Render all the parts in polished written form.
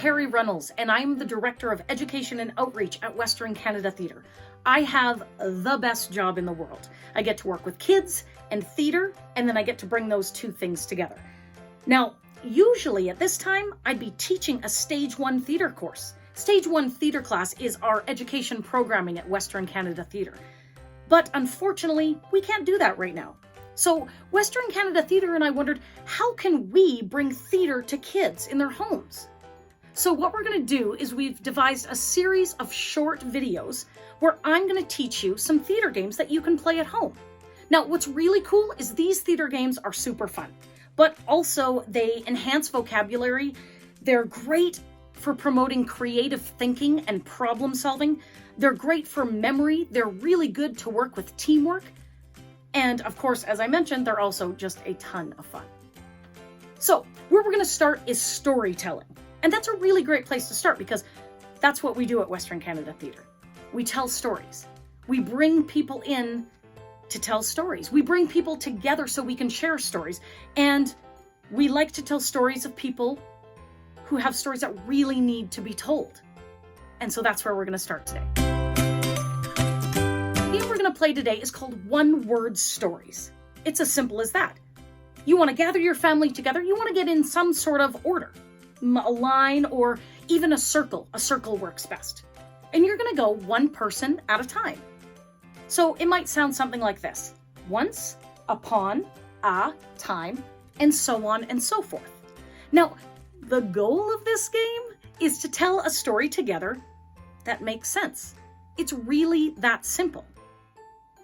Terri Runnalls, and I'm the Director of Education and Outreach at Western Canada Theatre. I have the best job in the world. I get to work with kids and theatre, and then I get to bring those two things together. Now, usually at this time, I'd be teaching a Stage 1 theatre course. Stage 1 theatre class is our education programming at Western Canada Theatre. But unfortunately, we can't do that right now. So Western Canada Theatre and I wondered, how can we bring theatre to kids in their homes? So what we're going to do is we've devised a series of short videos where I'm going to teach you some theatre games that you can play at home. Now, what's really cool is these theatre games are super fun, but also they enhance vocabulary. They're great for promoting creative thinking and problem solving. They're great for memory. They're really good to work with teamwork. And of course, as I mentioned, they're also just a ton of fun. So where we're going to start is storytelling. And that's a really great place to start because that's what we do at Western Canada Theatre. We tell stories. We bring people in to tell stories. We bring people together so we can share stories. And we like to tell stories of people who have stories that really need to be told. And so that's where we're going to start today. The game we're going to play today is called one-word stories. It's as simple as that. You want to gather your family together. You want to get in some sort of order, a line or even a circle. A circle works best. And you're going to go one person at a time. So it might sound something like this: once, upon, a, time, and so on and so forth. Now, the goal of this game is to tell a story together that makes sense. It's really that simple.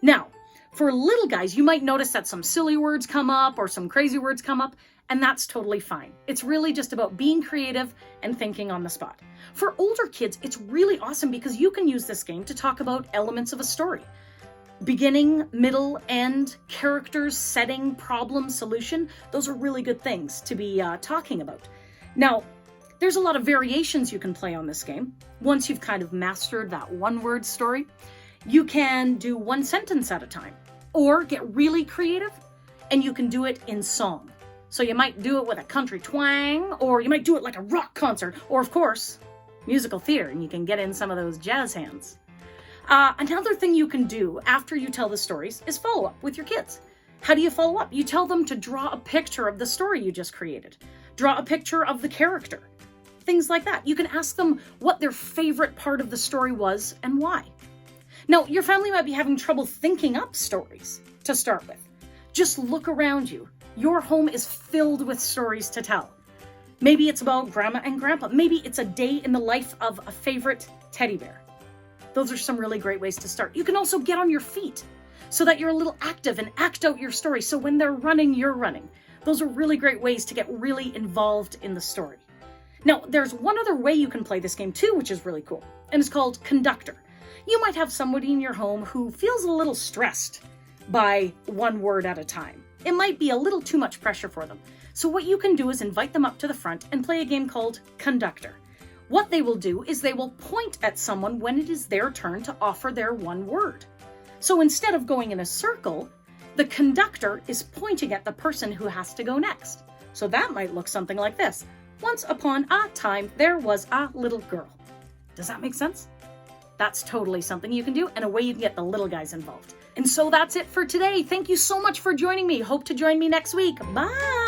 Now, for little guys, you might notice that some silly words come up or some crazy words come up, and that's totally fine. It's really just about being creative and thinking on the spot. For older kids, it's really awesome because you can use this game to talk about elements of a story. Beginning, middle, end, characters, setting, problem, solution. Those are really good things to be talking about. Now, there's a lot of variations you can play on this game. Once you've kind of mastered that one-word story, you can do one sentence at a time, or get really creative, and you can do it in song. So you might do it with a country twang, or you might do it like a rock concert, or of course, musical theater, and you can get in some of those jazz hands. Another thing you can do after you tell the stories is follow up with your kids. How do you follow up? You tell them to draw a picture of the story you just created. Draw a picture of the character. Things like that. You can ask them what their favorite part of the story was and why. Now, your family might be having trouble thinking up stories to start with. Just look around you. Your home is filled with stories to tell. Maybe it's about grandma and grandpa. Maybe it's a day in the life of a favorite teddy bear. Those are some really great ways to start. You can also get on your feet so that you're a little active and act out your story. So when they're running, you're running. Those are really great ways to get really involved in the story. Now, there's one other way you can play this game too, which is really cool, and it's called Conductor. You might have somebody in your home who feels a little stressed by one word at a time. It might be a little too much pressure for them. So what you can do is invite them up to the front and play a game called Conductor. What they will do is they will point at someone when it is their turn to offer their one word. So instead of going in a circle, the conductor is pointing at the person who has to go next. So that might look something like this. Once upon a time, there was a little girl. Does that make sense? That's totally something you can do, and a way you can get the little guys involved. And so that's it for today. Thank you so much for joining me. Hope to join me next week. Bye!